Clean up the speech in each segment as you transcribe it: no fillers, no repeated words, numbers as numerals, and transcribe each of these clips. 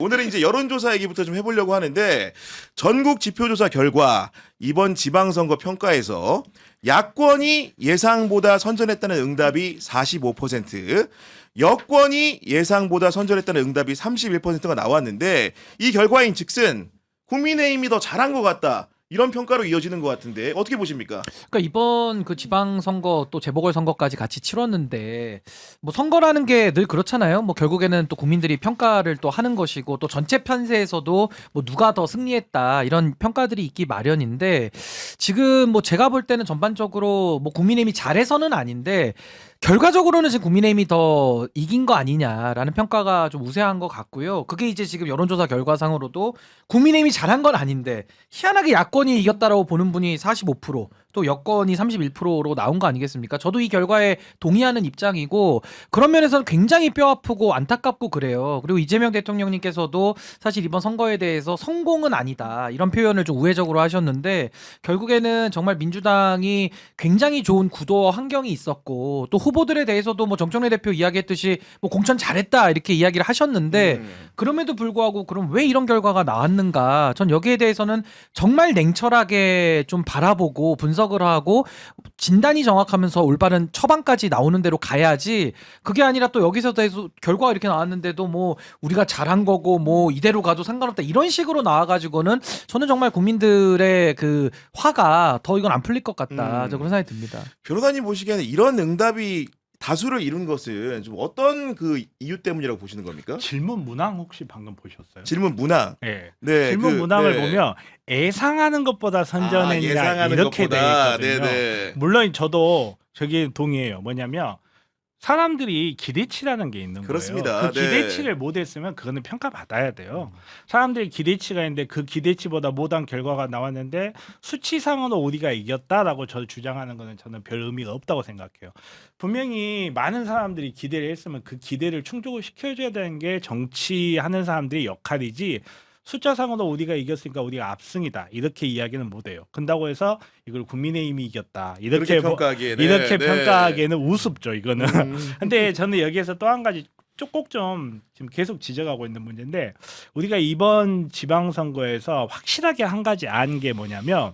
오늘은 이제 여론조사 얘기부터 좀 해보려고 하는데 전국 지표조사 결과 이번 지방선거 평가에서 야권이 예상보다 선전했다는 응답이 45%, 여권이 예상보다 선전했다는 응답이 31%가 나왔는데 이 결과인 즉슨 국민의힘이 더 잘한 것 같다. 이런 평가로 이어지는 것 같은데 어떻게 보십니까? 그러니까 이번 그 지방선거 또 재보궐선거까지 같이 치렀는데 뭐 선거라는 게 늘 그렇잖아요. 뭐 결국에는 또 국민들이 평가를 또 하는 것이고 또 전체 판세에서도 뭐 누가 더 승리했다 이런 평가들이 있기 마련인데 지금 뭐 제가 볼 때는 전반적으로 뭐 국민의힘이 잘해서는 아닌데 결과적으로는 지금 국민의힘이 더 이긴 거 아니냐라는 평가가 좀 우세한 것 같고요. 그게 이제 지금 여론조사 결과상으로도 국민의힘이 잘한 건 아닌데 희한하게 야권이 이겼다라고 보는 분이 45%, 또 여권이 31%로 나온 거 아니겠습니까? 저도 이 결과에 동의하는 입장이고 그런 면에서는 굉장히 뼈아프고 안타깝고 그래요. 그리고 이재명 대통령님께서도 사실 이번 선거에 대해서 성공은 아니다 이런 표현을 좀 우회적으로 하셨는데 결국에는 정말 민주당이 굉장히 좋은 구도 환경이 있었고 또 후보들에 대해서도 뭐 정청래 대표 이야기했듯이 뭐 공천 잘했다 이렇게 이야기를 하셨는데 그럼에도 불구하고 그럼 왜 이런 결과가 나왔는가? 전 여기에 대해서는 정말 냉철하게 좀 바라보고 분석을 하고 진단이 정확하면서 올바른 처방까지 나오는 대로 가야지 그게 아니라 또 여기서 대해서 결과가 이렇게 나왔는데도 뭐 우리가 잘한 거고 뭐 이대로 가도 상관없다 이런 식으로 나와가지고는 저는 정말 국민들의 그 화가 더 이건 안 풀릴 것 같다. 저 그런 생각이 듭니다. 변호사님 보시기에는 이런 응답이 다수를 이룬 것은 좀 어떤 그 이유 때문이라고 보시는 겁니까? 질문 문항 혹시 방금 보셨어요? 질문 문항. 네. 네, 질문 문항을 네. 보면 예상하는 것보다 선전했냐 예상하는 이렇게 돼 것보다. 있거든요. 네네. 물론 저도 저기 동의해요. 뭐냐면 사람들이 기대치라는 게 있는 그렇습니다. 거예요. 그 네. 기대치를 못했으면 그거는 평가받아야 돼요. 사람들이 기대치가 있는데 그 기대치보다 못한 결과가 나왔는데 수치상으로 우리가 이겼다라고 저를 주장하는 거는 저는 별 의미가 없다고 생각해요. 분명히 많은 사람들이 기대를 했으면 그 기대를 충족을 시켜줘야 되는 게 정치하는 사람들의 역할이지 숫자상으로 우리가 이겼으니까 우리가 압승이다 이렇게 이야기는 못해요. 근다고 해서 이걸 국민의힘이 이겼다 그렇게 이렇게 평가하기에는 이렇게 네. 평가하기에는 우습죠 이거는. 음. 근데 저는 여기에서 또 한 가지 꼭 좀 지금 계속 지적하고 있는 문제인데 우리가 이번 지방선거에서 확실하게 한 가지 안 게 뭐냐면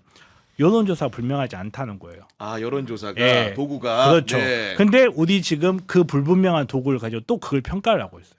여론조사 불명하지 않다는 거예요. 아 여론조사가 예. 도구가 그렇죠. 네. 근데 우리 지금 그 불분명한 도구를 가지고 또 그걸 평가를 하고 있어요.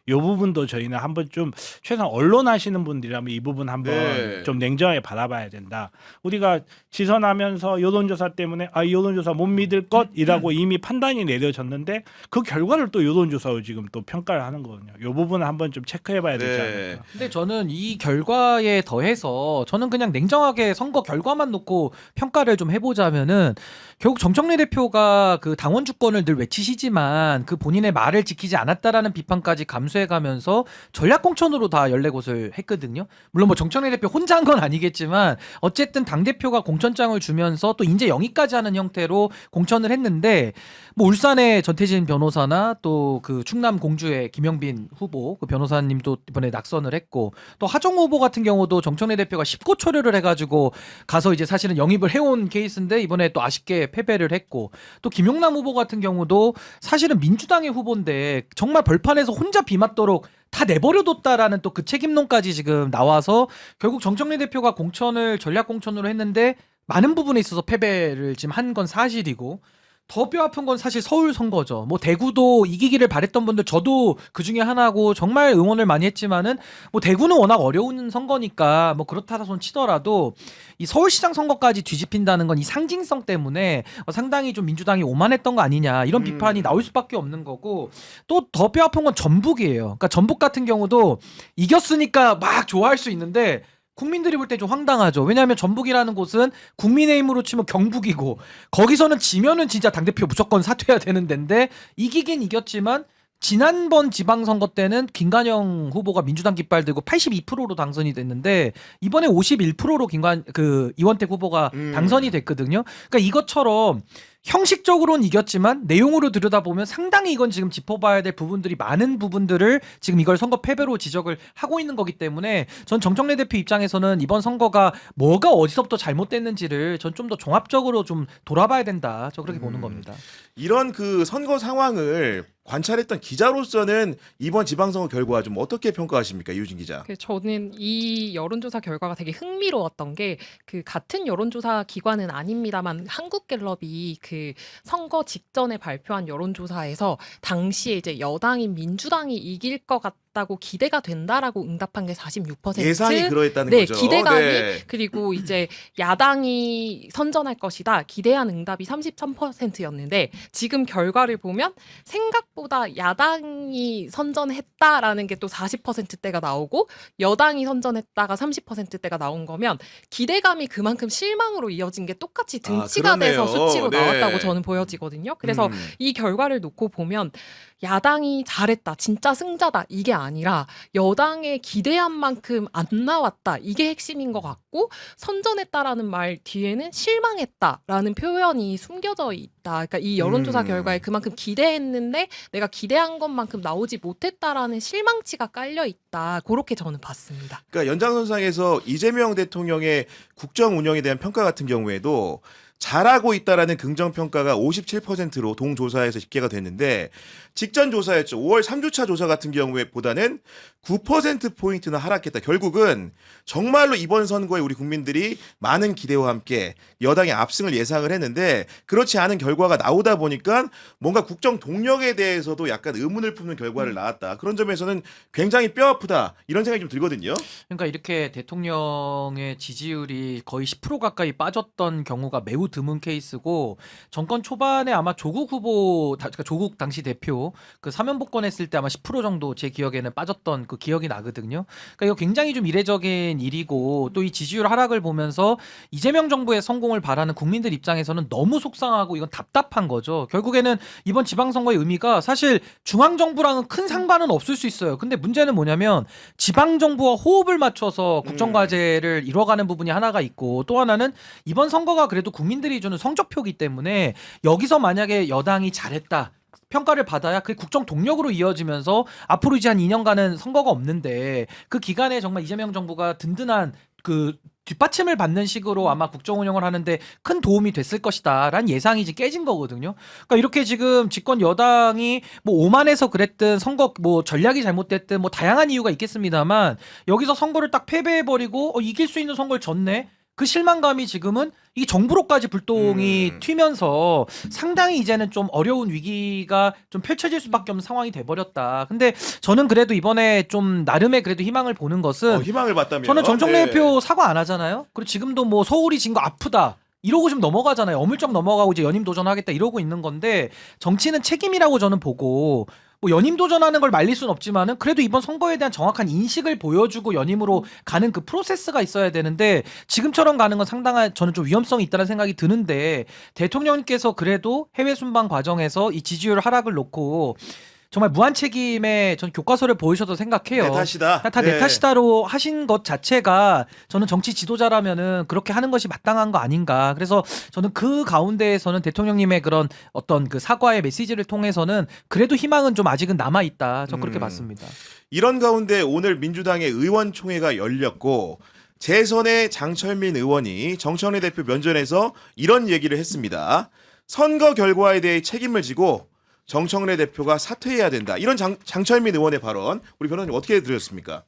이 부분도 저희는 한번 좀 최소한 언론 하시는 분들이라면 이 부분 한번 네. 좀 냉정하게 바라봐야 된다. 우리가 지선하면서 여론조사 때문에 이 여론조사 못 믿을 것이라고 이미 판단이 내려졌는데 그 결과를 또 여론조사로 지금 또 평가를 하는 거거든요. 이 부분을 한번 좀 체크해봐야 되지 네. 않을까. 근데 저는 이 결과에 더해서 저는 그냥 냉정하게 선거 결과만 놓고 평가를 좀 해보자면은 결국 정청래 대표가 그 당원 주권을 늘 외치시지만 그 본인의 말을 지키지 않았다라는 비판까지 감수해가면서 전략 공천으로 다 14곳을 했거든요. 물론 뭐 정청래 대표 혼자 한 건 아니겠지만 어쨌든 당 대표가 공천장을 주면서 또 인재 영입까지 하는 형태로 공천을 했는데 뭐 울산의 전태진 변호사나 또 그 충남 공주의 김영빈 후보 그 변호사님도 이번에 낙선을 했고 또 하정 후보 같은 경우도 정청래 대표가 10고 초려를 해가지고 가서 이제 사실은 영입을 해온 케이스인데 이번에 또 아쉽게 패배를 했고 또 김용남 후보 같은 경우도 사실은 민주당의 후보인데 정말 벌판에서 혼자 비 맞도록 다 내버려뒀다라는 또 그 책임론까지 지금 나와서 결국 정청래 대표가 공천을 전략 공천으로 했는데 많은 부분에 있어서 패배를 지금 한 건 사실이고 더 뼈아픈 건 사실 서울 선거죠. 뭐 대구도 이기기를 바랬던 분들 저도 그 중에 하나고 정말 응원을 많이 했지만은 뭐 대구는 워낙 어려운 선거니까 뭐 그렇다 손 치더라도 이 서울시장 선거까지 뒤집힌다는 건 이 상징성 때문에 상당히 좀 민주당이 오만했던 거 아니냐 이런 비판이 나올 수밖에 없는 거고 또 더 뼈아픈 건 전북이에요. 그러니까 전북 같은 경우도 이겼으니까 막 좋아할 수 있는데 국민들이 볼 때 좀 황당하죠. 왜냐하면 전북이라는 곳은 국민의힘으로 치면 경북이고 거기서는 지면은 진짜 당대표 무조건 사퇴해야 되는 데인데 이기긴 이겼지만 지난번 지방선거 때는 김관영 후보가 민주당 깃발 들고 82%로 당선이 됐는데 이번에 51%로 이원택 후보가 당선이 됐거든요. 그러니까 이것처럼 형식적으로는 이겼지만 내용으로 들여다보면 상당히 이건 지금 짚어봐야 될 부분들이 많은 부분들을 지금 이걸 선거 패배로 지적을 하고 있는 거기 때문에 전 정청래 대표 입장에서는 이번 선거가 뭐가 어디서부터 잘못됐는지를 전 좀 더 종합적으로 좀 돌아봐야 된다. 저 그렇게 보는 겁니다. 이런 그 선거 상황을 관찰했던 기자로서는 이번 지방선거 결과 좀 어떻게 평가하십니까, 이유진 기자? 저는 이 여론조사 결과가 되게 흥미로웠던 게 그 같은 여론조사 기관은 아닙니다만 한국갤럽이 그 선거 직전에 발표한 여론조사에서 당시에 이제 여당인 민주당이 이길 것 같다고 기대가 된다라고 응답한 게 46%. 예상이 그러했다는 네, 거죠. 기대감이 네. 그리고 이제 야당이 선전할 것이다. 기대한 응답이 33%였는데 지금 결과를 보면 생각보다 야당이 선전했다라는 게 또 40%대가 나오고 여당이 선전했다가 30%대가 나온 거면 기대감이 그만큼 실망으로 이어진 게 똑같이 등치가 돼서 그러네요. 수치로 네. 나왔다고 저는 보여지거든요. 그래서 이 결과를 놓고 보면 야당이 잘했다, 진짜 승자다 이게 아니라 여당의 기대한 만큼 안 나왔다 이게 핵심인 것 같고 선전했다라는 말 뒤에는 실망했다라는 표현이 숨겨져 있다. 그러니까 이 여론조사 결과에 그만큼 기대했는데 내가 기대한 것만큼 나오지 못했다라는 실망치가 깔려 있다. 그렇게 저는 봤습니다. 그러니까 연장선상에서 이재명 대통령의 국정 운영에 대한 평가 같은 경우에도 잘하고 있다라는 긍정 평가가 57%로 동조사에서 집계가 됐는데 직전 조사였죠. 5월 3주차 조사 같은 경우에 보다는 9% 포인트나 하락했다. 결국은 정말로 이번 선거에 우리 국민들이 많은 기대와 함께 여당의 압승을 예상을 했는데 그렇지 않은 결과가 나오다 보니까 뭔가 국정 동력에 대해서도 약간 의문을 품는 결과를 낳았다. 그런 점에서는 굉장히 뼈아프다. 이런 생각이 좀 들거든요. 그러니까 이렇게 대통령의 지지율이 거의 10% 가까이 빠졌던 경우가 매우 드문 케이스고 정권 초반에 아마 조국 후보, 그러니까 조국 당시 대표 그 사면 복권했을 때 아마 10% 정도 제 기억에는 빠졌던 그 기억이 나거든요. 그러니까 이거 굉장히 좀 이례적인 일이고 또 이 지지율 하락을 보면서 이재명 정부의 성공을 바라는 국민들 입장에서는 너무 속상하고 이건 답답한 거죠. 결국에는 이번 지방선거의 의미가 사실 중앙정부랑은 큰 상관은 없을 수 있어요. 근데 문제는 뭐냐면 지방정부와 호흡을 맞춰서 국정과제를 이뤄가는 부분이 하나가 있고 또 하나는 이번 선거가 그래도 국민들이 주는 성적표기 때문에 여기서 만약에 여당이 잘했다. 평가를 받아야 그게 국정 동력으로 이어지면서 앞으로 이제 한 2년간은 선거가 없는데 그 기간에 정말 이재명 정부가 든든한 그 뒷받침을 받는 식으로 아마 국정 운영을 하는데 큰 도움이 됐을 것이다라는 예상이 이제 깨진 거거든요. 그러니까 이렇게 지금 집권 여당이 뭐 오만해서 그랬든 선거 뭐 전략이 잘못됐든 뭐 다양한 이유가 있겠습니다만 여기서 선거를 딱 패배해버리고 이길 수 있는 선거를 졌네. 그 실망감이 지금은 이 정부로까지 불똥이 튀면서 상당히 이제는 좀 어려운 위기가 좀 펼쳐질 수밖에 없는 상황이 돼버렸다. 근데 저는 그래도 이번에 좀 나름의 그래도 희망을 보는 것은 희망을 봤다면 저는 정청래 네. 대표 사과 안 하잖아요. 그리고 지금도 뭐 서울이 진 거 아프다. 이러고 좀 넘어가잖아요. 어물쩍 넘어가고 이제 연임 도전하겠다 이러고 있는 건데 정치는 책임이라고 저는 보고 뭐 연임 도전하는 걸 말릴 수는 없지만은 그래도 이번 선거에 대한 정확한 인식을 보여주고 연임으로 가는 그 프로세스가 있어야 되는데 지금처럼 가는 건 상당한 저는 좀 위험성이 있다는 생각이 드는데 대통령님께서 그래도 해외 순방 과정에서 이 지지율 하락을 놓고 정말 무한 책임의 전 교과서를 보이셔도 생각해요. 내 탓이다. 다 내 탓이다로 하신 것 자체가 저는 정치 지도자라면은 그렇게 하는 것이 마땅한 거 아닌가. 그래서 저는 그 가운데에서는 대통령님의 그런 어떤 그 사과의 메시지를 통해서는 그래도 희망은 좀 아직은 남아 있다. 저 그렇게 봤습니다. 이런 가운데 오늘 민주당의 의원총회가 열렸고 재선의 장철민 의원이 정청래 대표 면전에서 이런 얘기를 했습니다. 선거 결과에 대해 책임을 지고 정청래 대표가 사퇴해야 된다. 이런 장철민 의원의 발언 우리 변호사님 어떻게 들으셨습니까?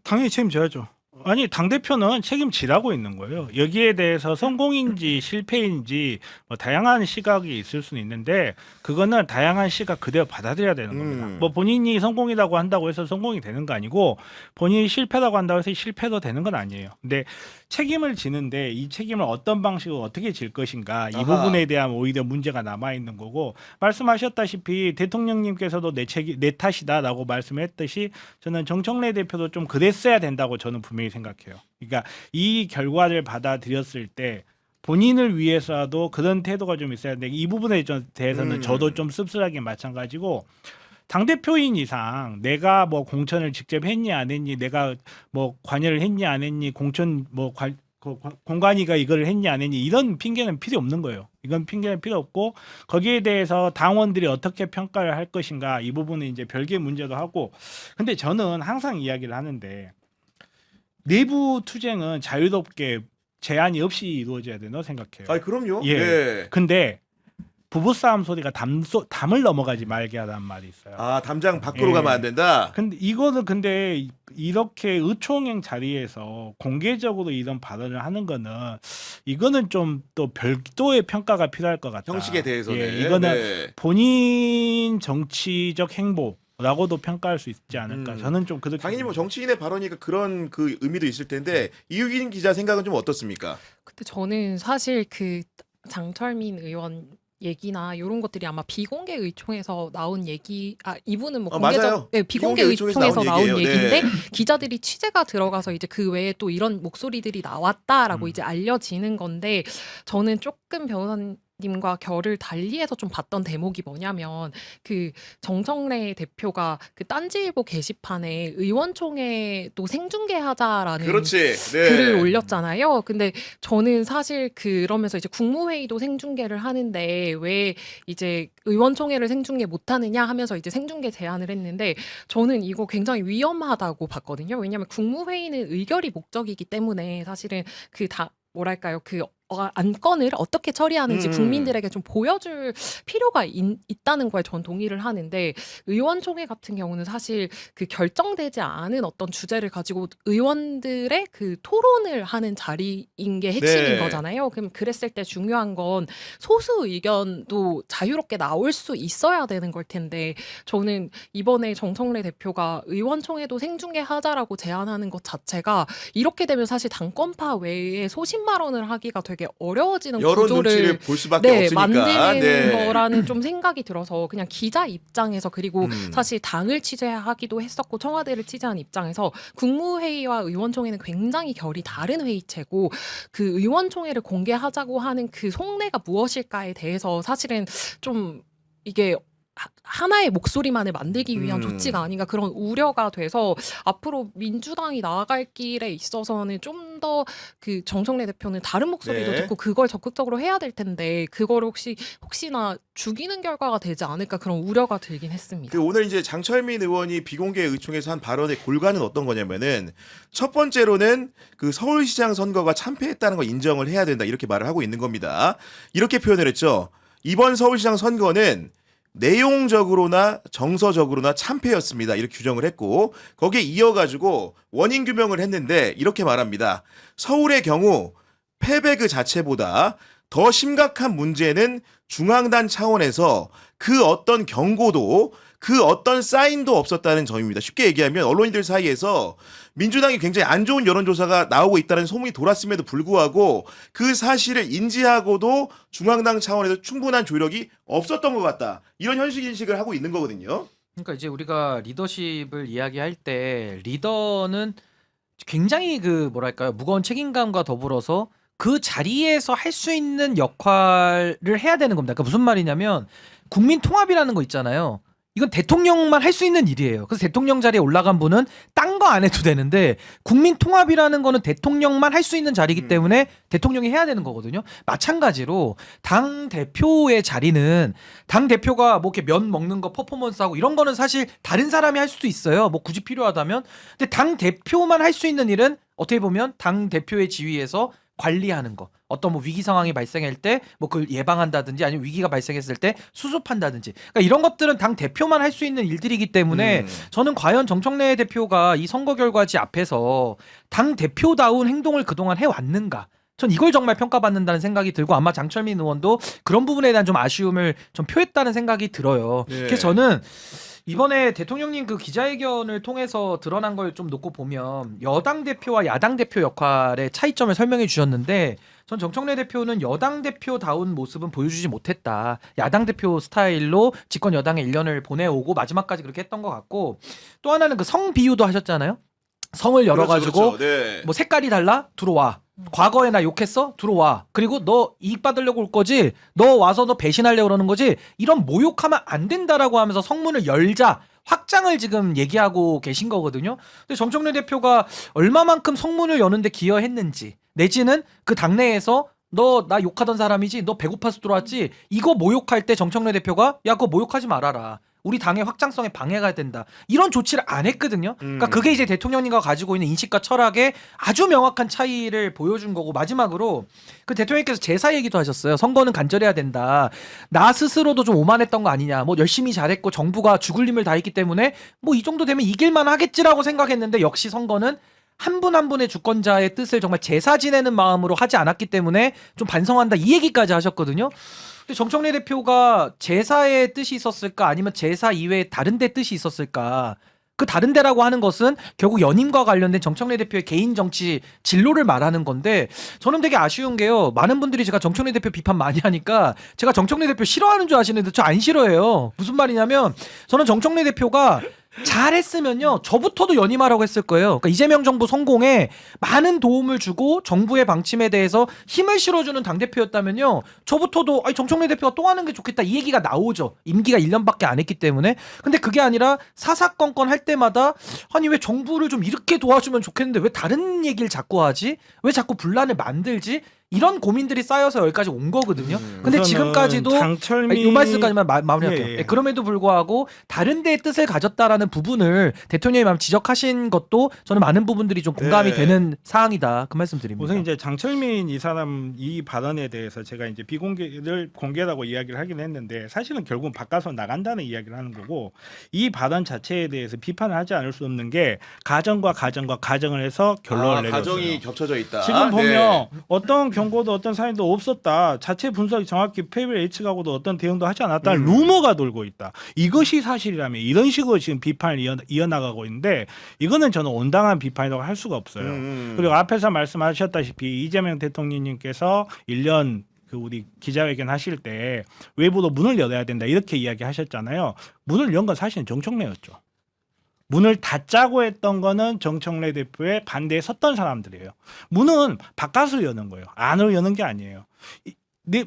당연히 책임져야죠. 아니 당대표는 책임지라고 있는 거예요. 여기에 대해서 성공인지 실패인지 뭐 다양한 시각이 있을 수는 있는데 그거는 다양한 시각 그대로 받아들여야 되는 겁니다. 뭐 본인이 성공이라고 한다고 해서 성공이 되는 거 아니고 본인이 실패라고 한다고 해서 실패도 되는 건 아니에요. 근데 책임을 지는데 이 책임을 어떤 방식으로 어떻게 질 것인가 이 부분에 대한 오히려 문제가 남아 있는 거고 말씀하셨다시피 대통령님께서도 내 탓이다라고 말씀했듯이 저는 정청래 대표도 좀 그랬어야 된다고 저는 분명히 생각해요. 그러니까 이 결과를 받아들였을 때 본인을 위해서라도 그런 태도가 좀 있어야 되는데 이 부분에 대해서는 저도 좀 씁쓸하게 마찬가지고 당대표인 이상 내가 뭐 공천을 직접 했니 안 했니 내가 뭐 관여를 했니 안 했니 공천 뭐 공관위가 이걸 했냐 안 했냐 이런 핑계는 필요 없는 거예요. 이건 핑계는 필요 없고 거기에 대해서 당원들이 어떻게 평가를 할 것인가 이 부분은 이제 별개의 문제도 하고 근데 저는 항상 이야기를 하는데 내부 투쟁은 자유롭게 제한이 없이 이루어져야 된다고 생각해요. 아, 그럼요. 예. 네. 근데 부부싸움 소리가 담을 넘어가지 말게 하라는 말이 있어요. 아, 담장 밖으로 예. 가면 안 된다. 근데 이거는 근데 이렇게 의총행 자리에서 공개적으로 이런 발언을 하는 거는 이거는 좀 또 별도의 평가가 필요할 것 같다. 형식에 대해서는. 예, 이거는 네. 본인 정치적 행보라고도 평가할 수 있지 않을까. 저는 좀 그렇게 당연히 뭐 정치인의 발언이니까 그런 그 의미도 있을 텐데 이유긴 기자 생각은 좀 어떻습니까? 근데 저는 사실 그 장철민 의원 얘기나 이런 것들이 아마 비공개 의총에서 나온 얘기 이분은 뭐 맞아요. 공개적 비공개 비공개 의총에서 의총에서 나온 나온 얘기예요. 얘기인데 네. 기자들이 취재가 들어가서 이제 그 외에 또 이런 목소리들이 나왔다라고 음. 이제 알려지는 건데 저는 조금 변호사님과 결을 달리해서 좀 봤던 대목이 뭐냐면 그 정청래 대표가 그 딴지일보 게시판에 의원총회도 생중계하자라는 그렇지. 네. 글을 올렸잖아요. 근데 저는 사실 그러면서 이제 국무회의도 생중계를 하는데 왜 이제 의원총회를 생중계 못하느냐 하면서 이제 생중계 제안을 했는데 저는 이거 굉장히 위험하다고 봤거든요. 왜냐하면 국무회의는 의결이 목적이기 때문에 사실은 그 다 뭐랄까요 그 안건을 어떻게 처리하는지 국민들에게 좀 보여줄 필요가 있다는 거에 전 동의를 하는데 의원총회 같은 경우는 사실 그 결정되지 않은 어떤 주제를 가지고 의원들의 그 토론을 하는 자리인 게 핵심인 네. 거잖아요. 그럼 그랬을 때 중요한 건 소수 의견도 자유롭게 나올 수 있어야 되는 걸 텐데 저는 이번에 정청래 대표가 의원총회도 생중계하자라고 제안하는 것 자체가 이렇게 되면 사실 당권파 외에 소신발언을 하기가 되게 어려워지는 여론 구조를 눈치를 볼 수밖에 없으니까. 만드는 네. 거라는 좀 생각이 들어서 그냥 기자 입장에서 그리고 음. 사실 당을 취재하기도 했었고 청와대를 취재한 입장에서 국무회의와 의원총회는 굉장히 결이 다른 회의체고 그 의원총회를 공개하자고 하는 그 속내가 무엇일까에 대해서 사실은 좀 이게 하나의 목소리만을 만들기 위한 조치가 아닌가 그런 우려가 돼서 앞으로 민주당이 나아갈 길에 있어서는 좀 더 그 정청래 대표는 다른 목소리도 네. 듣고 그걸 적극적으로 해야 될 텐데 그거를 혹시나 죽이는 결과가 되지 않을까 그런 우려가 들긴 했습니다. 그 오늘 이제 장철민 의원이 비공개 의총에서 한 발언의 골간은 어떤 거냐면은 첫 번째로는 그 서울시장 선거가 참패했다는 거 인정을 해야 된다 이렇게 말을 하고 있는 겁니다. 이렇게 표현을 했죠. 이번 서울시장 선거는 내용적으로나 정서적으로나 참패였습니다. 이렇게 규정을 했고 거기에 이어가지고 원인 규명을 했는데 이렇게 말합니다. 서울의 경우 패배 그 자체보다 더 심각한 문제는 중앙단 차원에서 그 어떤 경고도 그 어떤 사인도 없었다는 점입니다. 쉽게 얘기하면 언론인들 사이에서 민주당이 굉장히 안 좋은 여론조사가 나오고 있다는 소문이 돌았음에도 불구하고 그 사실을 인지하고도 중앙당 차원에서 충분한 조력이 없었던 것 같다. 이런 현실 인식을 하고 있는 거거든요. 그러니까 이제 우리가 리더십을 이야기할 때 리더는 굉장히 그 뭐랄까요 무거운 책임감과 더불어서 그 자리에서 할 수 있는 역할을 해야 되는 겁니다. 그러니까 무슨 말이냐면 국민 통합이라는 거 있잖아요. 이건 대통령만 할 수 있는 일이에요. 그래서 대통령 자리에 올라간 분은 딴 거 안 해도 되는데 국민 통합이라는 거는 대통령만 할 수 있는 자리이기 때문에 대통령이 해야 되는 거거든요. 마찬가지로 당 대표의 자리는 당 대표가 뭐 이렇게 면 먹는 거 퍼포먼스하고 이런 거는 사실 다른 사람이 할 수도 있어요. 뭐 굳이 필요하다면. 근데 당 대표만 할 수 있는 일은 어떻게 보면 당 대표의 지위에서 관리하는 거. 어떤 뭐 위기 상황이 발생할 때 뭐 그걸 예방한다든지 아니면 위기가 발생했을 때 수습한다든지. 그러니까 이런 것들은 당 대표만 할 수 있는 일들이기 때문에 저는 과연 정청래 대표가 이 선거 결과지 앞에서 당 대표다운 행동을 그동안 해왔는가. 전 이걸 정말 평가받는다는 생각이 들고 아마 장철민 의원도 그런 부분에 대한 좀 아쉬움을 좀 표했다는 생각이 들어요. 네. 그래서 저는 이번에 대통령님 그 기자회견을 통해서 드러난 걸 좀 놓고 보면 여당 대표와 야당 대표 역할의 차이점을 설명해 주셨는데 전 정청래 대표는 여당 대표다운 모습은 보여주지 못했다. 야당 대표 스타일로 집권 여당의 1년을 보내오고 마지막까지 그렇게 했던 것 같고 또 하나는 그 성 비유도 하셨잖아요. 성을 열어가지고 그렇죠. 네. 뭐 색깔이 달라? 들어와. 과거에 나 욕했어? 들어와. 그리고 너 이익 받으려고 올 거지? 너 와서 너 배신하려고 그러는 거지? 이런 모욕하면 안 된다라고 하면서 성문을 열자. 확장을 지금 얘기하고 계신 거거든요. 근데 정청래 대표가 얼마만큼 성문을 여는데 기여했는지 내지는 그 당내에서 너 나 욕하던 사람이지 너 배고파서 들어왔지 이거 모욕할 때 정청래 대표가 야 그거 모욕하지 말아라. 우리 당의 확장성에 방해가 된다. 이런 조치를 안 했거든요. 그러니까 그게 이제 대통령님과 가지고 있는 인식과 철학의 아주 명확한 차이를 보여준 거고 마지막으로 그 대통령께서 제사 얘기도 하셨어요. 선거는 간절해야 된다. 나 스스로도 좀 오만했던 거 아니냐. 뭐 열심히 잘했고 정부가 죽을 힘을 다했기 때문에 뭐 이 정도 되면 이길만 하겠지라고 생각했는데 역시 선거는 한 분 한 분의 주권자의 뜻을 정말 제사 지내는 마음으로 하지 않았기 때문에 좀 반성한다 이 얘기까지 하셨거든요. 근데 정청래 대표가 제사의 뜻이 있었을까 아니면 제사 이외에 다른 데 뜻이 있었을까? 그 다른 데라고 하는 것은 결국 연임과 관련된 정청래 대표의 개인 정치 진로를 말하는 건데 저는 되게 아쉬운 게요. 많은 분들이 제가 정청래 대표 비판 많이 하니까 제가 정청래 대표 싫어하는 줄 아시는데 저 안 싫어해요. 무슨 말이냐면 저는 정청래 대표가 잘했으면요 저부터도 연임하라고 했을 거예요. 그러니까 이재명 정부 성공에 많은 도움을 주고 정부의 방침에 대해서 힘을 실어주는 당대표였다면요 저부터도 아니 정청래 대표가 또 하는 게 좋겠다 이 얘기가 나오죠. 임기가 1년밖에 안 했기 때문에. 근데 그게 아니라 사사건건 할 때마다 아니 왜 정부를 좀 이렇게 도와주면 좋겠는데 왜 다른 얘기를 자꾸 하지? 왜 자꾸 분란을 만들지? 이런 고민들이 쌓여서 여기까지 온 거거든요. 근데 지금까지도 장철민 이 말씀까지만 마무리할게요. 예, 예. 그럼에도 불구하고 다른 데의 뜻을 가졌다라는 부분을 대통령이 지적하신 것도 저는 많은 부분들이 좀 공감이 네. 되는 사항이다. 그 말씀드립니다. 우선 이제 장철민 이 사람 이 발언에 대해서 제가 이제 비공개를 공개라고 이야기를 하긴 했는데 사실은 결국은 바꿔서 나간다는 이야기를 하는 거고 이 발언 자체에 대해서 비판을 하지 않을 수 없는 게 가정과 가정을 해서 결론을 내렸어요. 가정이 겹쳐져 있다. 지금 보면 네. 어떤 경고도 어떤 사인도 없었다. 자체 분석이 정확히 페이블 H하고도 어떤 대응도 하지 않았다. 루머가 돌고 있다. 이것이 사실이라면 이런 식으로 지금 비판을 이어나가고 있는데 이거는 저는 온당한 비판이라고 할 수가 없어요. 그리고 앞에서 말씀하셨다시피 이재명 대통령님께서 1년 그 우리 기자회견 하실 때 외부로 문을 열어야 된다 이렇게 이야기하셨잖아요. 문을 연 건 사실은 정청래였죠. 문을 닫자고 했던 거는 정청래 대표의 반대에 섰던 사람들이에요. 문은 바깥으로 여는 거예요. 안으로 여는 게 아니에요.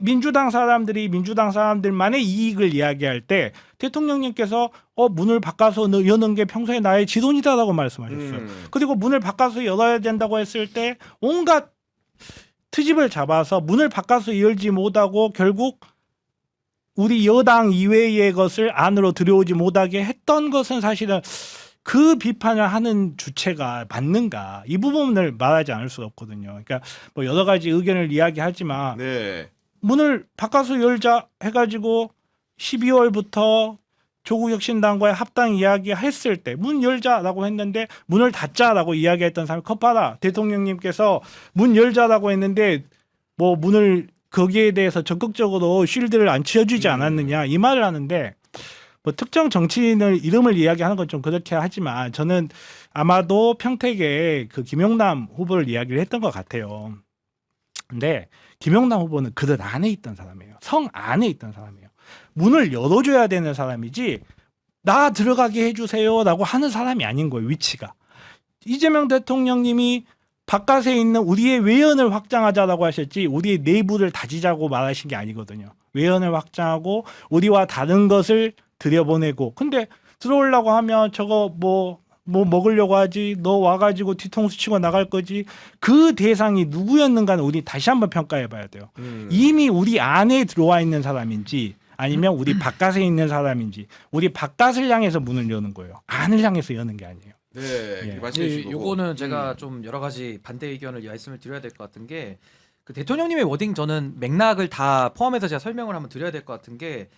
민주당 사람들만의 이익을 이야기할 때 대통령님께서 문을 바깥으로 여는 게 평소에 나의 지론이다라고 말씀하셨어요. 그리고 문을 바깥으로 열어야 된다고 했을 때 온갖 트집을 잡아서 문을 바깥으로 열지 못하고 결국 우리 여당 이외의 것을 안으로 들여오지 못하게 했던 것은 사실은 그 비판을 하는 주체가 맞는가 이 부분을 말하지 않을 수 없거든요. 그러니까 뭐 여러 가지 의견을 이야기하지만 네. 문을 바깥으로 열자 해가지고 12월부터 조국혁신당과의 합당 이야기했을 때 문 열자라고 했는데 문을 닫자라고 이야기했던 사람이 컵봐라 대통령님께서 문 열자라고 했는데 뭐 문을 거기에 대해서 적극적으로 쉴드를 안 치워주지 않았느냐 이 말을 하는데 뭐 특정 정치인을 이름을 이야기하는 건 좀 그렇게 하지만 저는 아마도 평택에 그 김용남 후보를 이야기를 했던 것 같아요. 근데 김용남 후보는 그들 안에 있던 사람이에요. 성 안에 있던 사람이에요. 문을 열어줘야 되는 사람이지 나 들어가게 해주세요라고 하는 사람이 아닌 거예요. 위치가. 이재명 대통령님이 바깥에 있는 우리의 외연을 확장하자라고 하셨지 우리의 내부를 다지자고 말하신 게 아니거든요. 외연을 확장하고 우리와 다른 것을 들여보내고 근데 들어오려고 하면 저거 뭐 먹으려고 하지 너 와가지고 뒤통수 치고 나갈 거지 그 대상이 누구였는가는 우리 다시 한번 평가해 봐야 돼요. 이미 우리 안에 들어와 있는 사람인지 아니면 우리 바깥에 있는 사람인지 우리 바깥을 향해서 문을 여는 거예요. 안을 향해서 여는 게 아니에요. 네. 예. 말씀해 주신 거고. 요거는 제가 좀 여러 가지 반대 의견을 말씀을 드려야 될 것 같은 게 그 대통령님의 워딩 저는 맥락을 다 포함해서 제가 설명을 한번 드려야 될 것 같은 게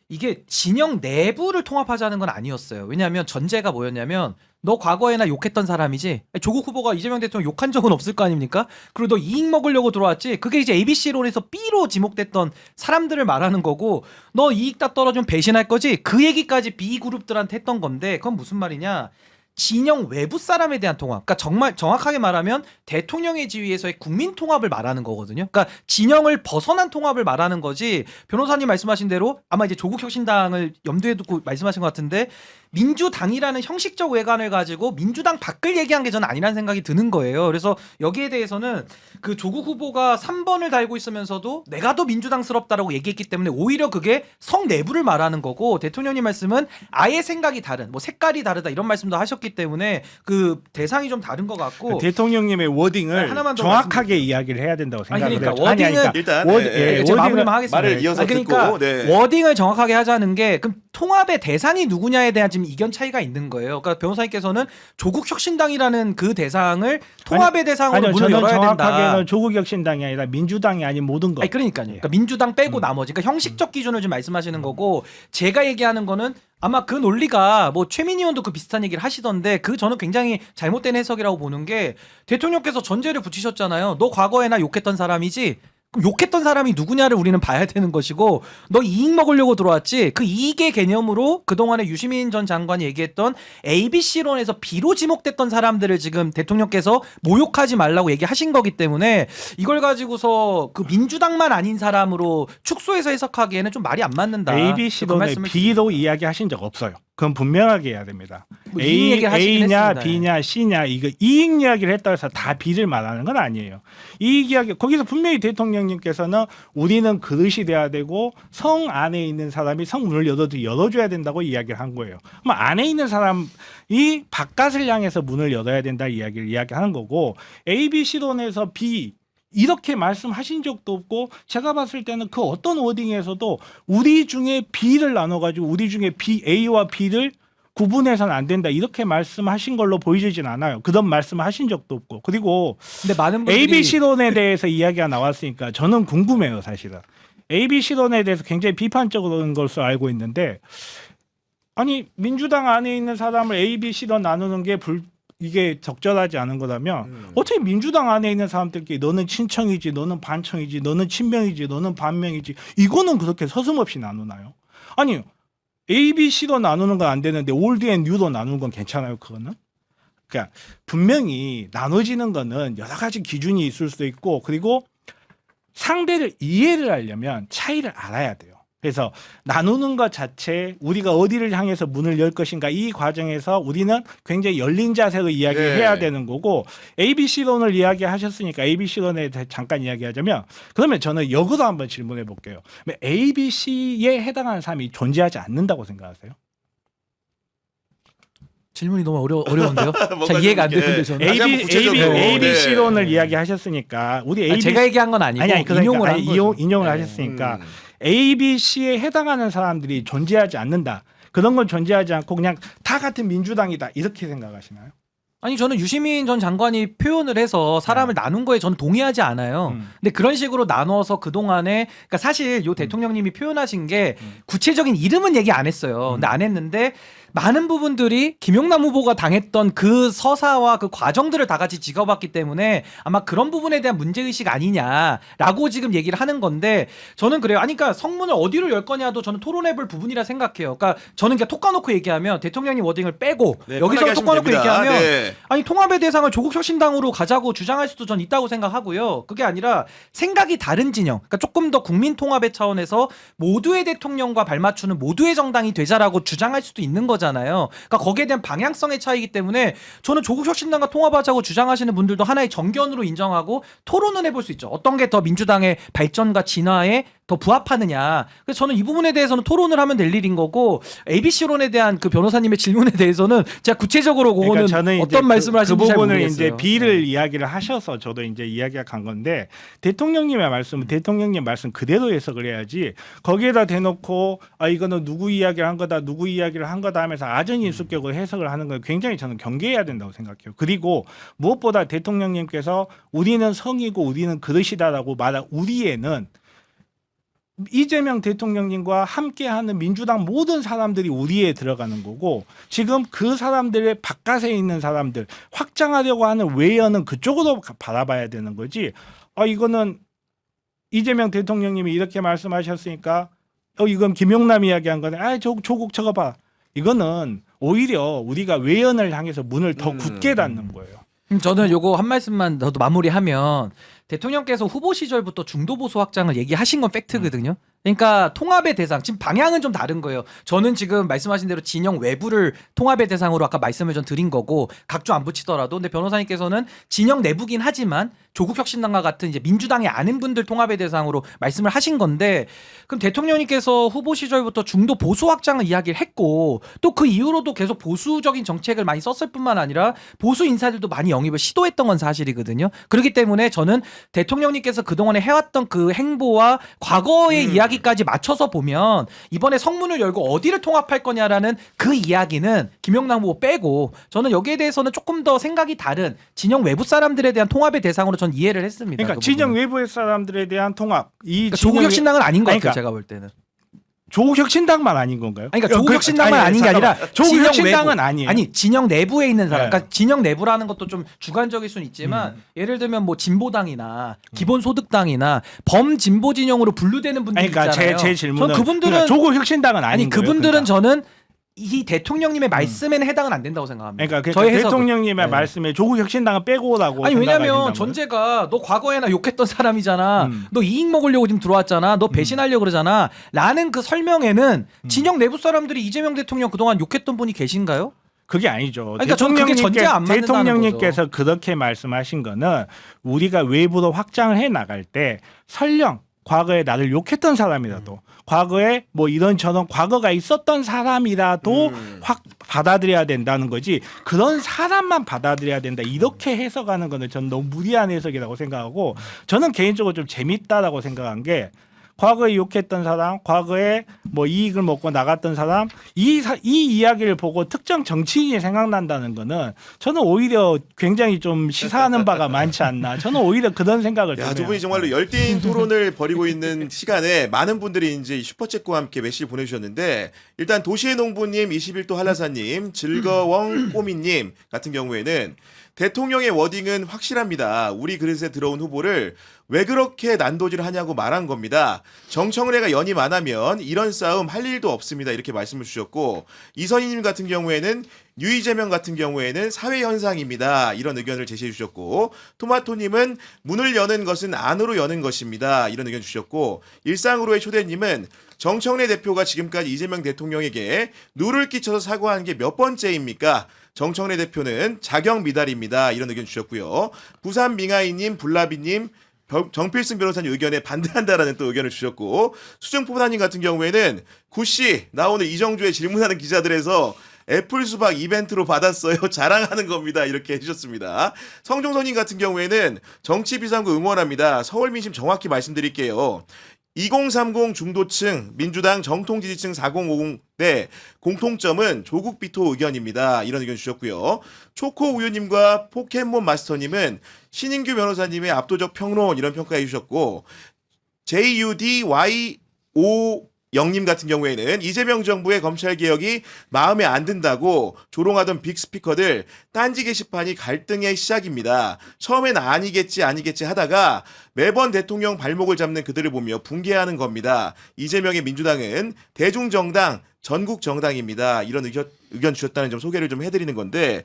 이게 진영 내부를 통합하자는 건 아니었어요. 왜냐하면 전제가 뭐였냐면 너 과거에 나 욕했던 사람이지 조국 후보가 이재명 대통령 욕한 적은 없을 거 아닙니까? 그리고 너 이익 먹으려고 들어왔지 그게 이제 ABC론에서 B로 지목됐던 사람들을 말하는 거고 너 이익 다 떨어지면 배신할 거지 그 얘기까지 B그룹들한테 했던 건데 그건 무슨 말이냐 진영 외부 사람에 대한 통합. 그러니까 정말 정확하게 말하면 대통령의 지위에서의 국민 통합을 말하는 거거든요. 그러니까 진영을 벗어난 통합을 말하는 거지. 변호사님 말씀하신 대로 아마 이제 조국 혁신당을 염두에 두고 말씀하신 것 같은데 민주당이라는 형식적 외관을 가지고 민주당 밖을 얘기한 게 저는 아니라는 생각이 드는 거예요. 그래서 여기에 대해서는 그 조국 후보가 3번을 달고 있으면서도 내가 더 민주당스럽다라고 얘기했기 때문에 오히려 그게 성 내부를 말하는 거고, 대통령님 말씀은 아예 생각이 다른, 뭐 색깔이 다르다 이런 말씀도 하셨기 때문에 그 대상이 좀 다른 것 같고, 대통령님의 워딩을 하나만 더 정확하게 이야기를 해야 된다고 아니, 생각을 그러니까 해요. 워딩은 일단 제가 마무리만 하겠습니다. 말을 이어서 그러니까 듣고 네. 워딩을 정확하게 하자는 게, 그럼 통합의 대상이 누구냐에 대한 지금 이견 차이가 있는 거예요. 그러니까 변호사님께서는 조국 혁신당이라는 그 대상을 통합의 대상으로 아니요, 문을 저는 열어야 된다. 정확하게는 조국혁신당이 아니라 민주당이 아닌 모든 것. 아니 그러니까요. 그러니까 민주당 빼고 나머지, 그러니까 형식적 기준을 좀 말씀하시는 거고, 제가 얘기하는 거는 아마 그 논리가 뭐 최민희 의원도 그 비슷한 얘기를 하시던데, 그 저는 굉장히 잘못된 해석이라고 보는 게, 대통령께서 전제를 붙이셨잖아요. 너 과거에 나 욕했던 사람이지. 그럼 욕했던 사람이 누구냐를 우리는 봐야 되는 것이고, 너 이익 먹으려고 들어왔지. 그 이익의 개념으로 그동안에 유시민 전 장관이 얘기했던 ABC론에서 B로 지목됐던 사람들을 지금 대통령께서 모욕하지 말라고 얘기하신 거기 때문에, 이걸 가지고서 그 민주당만 아닌 사람으로 축소해서 해석하기에는 좀 말이 안 맞는다. 그 ABC론에 말씀을 B로 이야기하신 적 없어요. 그건 분명하게 해야 됩니다. 뭐 이익 얘기를 하시긴 A냐 했습니다. B냐 C냐, 이거 이익 이야기를 했다고 해서 다 B를 말하는 건 아니에요. 이익 이야기, 거기서 분명히 대통령님께서는 우리는 그릇이 돼야 되고 성 안에 있는 사람이 성문을 열어줘야 된다고 이야기를 한 거예요. 그럼 안에 있는 사람이 바깥을 향해서 문을 열어야 된다 이야기를 이야기하는 거고, ABC론에서 B 이렇게 말씀하신 적도 없고, 제가 봤을 때는 그 어떤 워딩에서도 우리 중에 B를 나눠가지고 우리 중에 B, A와 B를 구분해서는 안 된다 이렇게 말씀하신 걸로 보이지진 않아요. 그런 말씀을 하신 적도 없고. 그리고 근데 많은 분들이 ABC론에 대해서 이야기가 나왔으니까 저는 궁금해요, 사실은. ABC론에 대해서 굉장히 비판적인 것으로 알고 있는데, 아니 민주당 안에 있는 사람을 ABC로 나누는 게 이게 적절하지 않은 거라면 어떻게 민주당 안에 있는 사람들끼리 너는 친청이지, 너는 반청이지, 너는 친명이지, 너는 반명이지, 이거는 그렇게 서슴없이 나누나요? 아니 ABC로 나누는 건 안 되는데 올드 앤 뉴로 나누는 건 괜찮아요, 그거는? 그러니까 분명히 나눠지는 거는 여러 가지 기준이 있을 수 있고, 그리고 상대를 이해를 하려면 차이를 알아야 돼요. 그래서 나누는 것 자체, 우리가 어디를 향해서 문을 열 것인가, 이 과정에서 우리는 굉장히 열린 자세로 이야기를 해야 되는 거고, ABC론을 이야기하셨으니까 ABC론에 대해 잠깐 이야기하자면, 그러면 저는 역으로 한번 질문해 볼게요. ABC에 해당하는 사람이 존재하지 않는다고 생각하세요? 질문이 너무 어려운데요. 뭔가 잘 이해가 안 좀 되는데 저는. 다시 한번 구체적으로. ABC론을 네. 이야기하셨으니까 우리 ABC, 제가 얘기한 건 아니고 그러니까, 인용을 한 거죠. 인용을 네. 하셨으니까 ABC에 해당하는 사람들이 존재하지 않는다. 그런 건 존재하지 않고 그냥 다 같은 민주당이다 이렇게 생각하시나요? 아니 저는 유시민 전 장관이 표현을 해서 사람을 나눈 거에 저는 동의하지 않아요. 근데 그런 식으로 나눠서 그동안에, 그러니까 사실 요 대통령님이 표현하신 게 구체적인 이름은 얘기 안 했어요. 근데 안 했는데 많은 부분들이 김용남 후보가 당했던 그 서사와 그 과정들을 다 같이 찍어봤기 때문에 아마 그런 부분에 대한 문제의식 아니냐라고 지금 얘기를 하는 건데, 저는 그래요. 아니 그러니까 성문을 어디로 열 거냐도 저는 토론해볼 부분이라 생각해요. 그러니까 저는 그냥 톡 까놓고 얘기하면, 대통령님 워딩을 빼고 네, 여기서 편하게 톡 까놓고 하시면 됩니다. 얘기하면 네. 아니 통합의 대상을 조국 혁신당으로 가자고 주장할 수도 전 있다고 생각하고요. 그게 아니라 생각이 다른 진영, 그러니까 조금 더 국민 통합의 차원에서 모두의 대통령과 발맞추는 모두의 정당이 되자라고 주장할 수도 있는 거잖아요. 그러니까 거기에 대한 방향성의 차이기 때문에 저는 조국 혁신당과 통합하자고 주장하시는 분들도 하나의 정견으로 인정하고 토론은 해볼 수 있죠. 어떤 게 더 민주당의 발전과 진화에 더 부합하느냐. 그래서 저는 이 부분에 대해서는 토론을 하면 될 일인 거고, ABC론에 대한 그 변호사님의 질문에 대해서는 제가 구체적으로 그거는 저는 이제 어떤 말씀을 하시는지 그 잘 부분을 모르겠어요. 이제 B를 네. 이야기를 하셔서 저도 이제 이야기가 간 건데, 대통령님의 말씀은 대통령님 말씀 그대로 해석을 해야지, 거기에다 대놓고 이거는 누구 이야기를 한 거다, 누구 이야기를 한 거다 하면서 아전인수격으로 해석을 하는 건 굉장히 저는 경계해야 된다고 생각해요. 그리고 무엇보다 대통령님께서 우리는 성이고 우리는 그릇이다라고 말한 우리에는 이재명 대통령님과 함께하는 민주당 모든 사람들이 우리에 들어가는 거고, 지금 그 사람들의 바깥에 있는 사람들 확장하려고 하는 외연은 그쪽으로 바라봐야 되는 거지. 이거는 이재명 대통령님이 이렇게 말씀하셨으니까 이건 김용남 이야기한 거네. 조국 저거 봐. 이거는 오히려 우리가 외연을 향해서 문을 더 굳게 닫는 거예요. 저는 요거 한 말씀만 더 마무리하면, 대통령께서 후보 시절부터 중도 보수 확장을 얘기하신 건 팩트거든요. 그러니까 통합의 대상, 지금 방향은 좀 다른 거예요. 저는 지금 말씀하신 대로 진영 외부를 통합의 대상으로 아까 말씀을 좀 드린 거고 각주 안 붙이더라도, 근데 변호사님께서는 진영 내부긴 하지만 조국혁신당과 같은 이제 민주당에 아는 분들 통합의 대상으로 말씀을 하신 건데, 그럼 대통령님께서 후보 시절부터 중도 보수 확장을 이야기를 했고 또 그 이후로도 계속 보수적인 정책을 많이 썼을 뿐만 아니라 보수 인사들도 많이 영입을 시도했던 건 사실이거든요. 그렇기 때문에 저는 대통령님께서 그동안에 해왔던 그 행보와 과거의 이야기까지 맞춰서 보면 이번에 성문을 열고 어디를 통합할 거냐라는 그 이야기는 김영남 후보 빼고, 저는 여기에 대해서는 조금 더 생각이 다른 진영 외부 사람들에 대한 통합의 대상으로 전 이해를 했습니다. 그러니까 그 진영 부분은. 외부의 사람들에 대한 통합. 이 그러니까 조국혁신당은 아닌 것 아니, 같아요. 그러니까 제가 볼 때는. 조국혁신당만 아닌 건가요? 아니, 그러니까 조국혁신당만 아닌 게 아니라 조국혁신당은 진영 외부. 아니에요. 아니, 진영 내부에 있는 사람. 네. 그러니까 진영 내부라는 것도 좀 주관적일 수는 있지만 예를 들면 뭐 진보당이나 기본소득당이나 범진보 진영으로 분류되는 분들 아니, 그러니까 있잖아요. 제 질문은 전 그분들은 그러니까 조국혁신당은 아닌 아니 거예요. 그분들은 그러니까. 저는 이 대통령님의 말씀에는 해당은 안 된다고 생각합니다. 그러니까 저의 해석은. 대통령님의 네. 말씀에 조국혁신당은 빼고 오라고. 아니 생각하신다는 왜냐면 거예요? 전제가 너 과거에나 욕했던 사람이잖아. 음. 너 이익 먹으려고 지금 들어왔잖아. 너 배신하려고 그러잖아. 라는 그 설명에는 진영 내부 사람들이 이재명 대통령 그동안 욕했던 분이 계신가요? 그게 아니죠. 그러니까 저는 그게 전제 안 맞는다는 대통령님께서 그렇게 말씀하신 거는 우리가 외부로 확장을 해 나갈 때 설령 과거에 나를 욕했던 사람이라도 과거에 뭐 이런저런 과거가 있었던 사람이라도 확 받아들여야 된다는 거지, 그런 사람만 받아들여야 된다 이렇게 해석하는 거는 저는 너무 무리한 해석이라고 생각하고, 저는 개인적으로 좀 재밌다라고 생각한 게 과거에 욕했던 사람, 과거에 뭐 이익을 먹고 나갔던 사람, 이 이야기를 보고 특정 정치인이 생각난다는 거는 저는 오히려 굉장히 좀 시사하는 바가 많지 않나. 저는 오히려 그런 생각을 좀 야, 두 해요. 분이 정말로 열띤 토론을 벌이고 있는 시간에 많은 분들이 이제 슈퍼챗과 함께 메시지 보내주셨는데, 일단 도시의 농부님, 21도 한라사님, 즐거웠 꼬미님 같은 경우에는 대통령의 워딩은 확실합니다. 우리 그릇에 들어온 후보를 왜 그렇게 난도질을 하냐고 말한 겁니다. 정청래가 연임 안 하면 이런 싸움 할 일도 없습니다. 이렇게 말씀을 주셨고, 이선희님 같은 경우에는 유이재명 같은 경우에는 사회현상입니다. 이런 의견을 제시해 주셨고, 토마토님은 문을 여는 것은 안으로 여는 것입니다. 이런 의견 주셨고, 일상으로의 초대님은 정청래 대표가 지금까지 이재명 대통령에게 누를 끼쳐서 사과한 게 몇 번째입니까? 정청래 대표는 자격 미달입니다. 이런 의견 주셨고요. 부산 밍아이님, 불나비님, 정필승 변호사님 의견에 반대한다라는 또 의견을 주셨고, 수정포사님 같은 경우에는 구씨 나 오늘 이정주에 질문하는 기자들에서 애플 수박 이벤트로 받았어요. 자랑하는 겁니다. 이렇게 해주셨습니다. 성종선님 같은 경우에는 정치 비상구 응원합니다. 서울 민심 정확히 말씀드릴게요. 2030 중도층, 민주당 정통 지지층 4050대 공통점은 조국 비토 의견입니다. 이런 의견 주셨고요. 초코 우유님과 포켓몬 마스터님은 신인규 변호사님의 압도적 평론 이런 평가해 주셨고, JUDY5 영님 같은 경우에는 이재명 정부의 검찰개혁이 마음에 안 든다고 조롱하던 빅스피커들 딴지 게시판이 갈등의 시작입니다. 처음엔 아니겠지 하다가 매번 대통령 발목을 잡는 그들을 보며 붕괴하는 겁니다. 이재명의 민주당은 대중정당 전국정당입니다. 이런 의견 주셨다는 점 소개를 좀 해드리는 건데,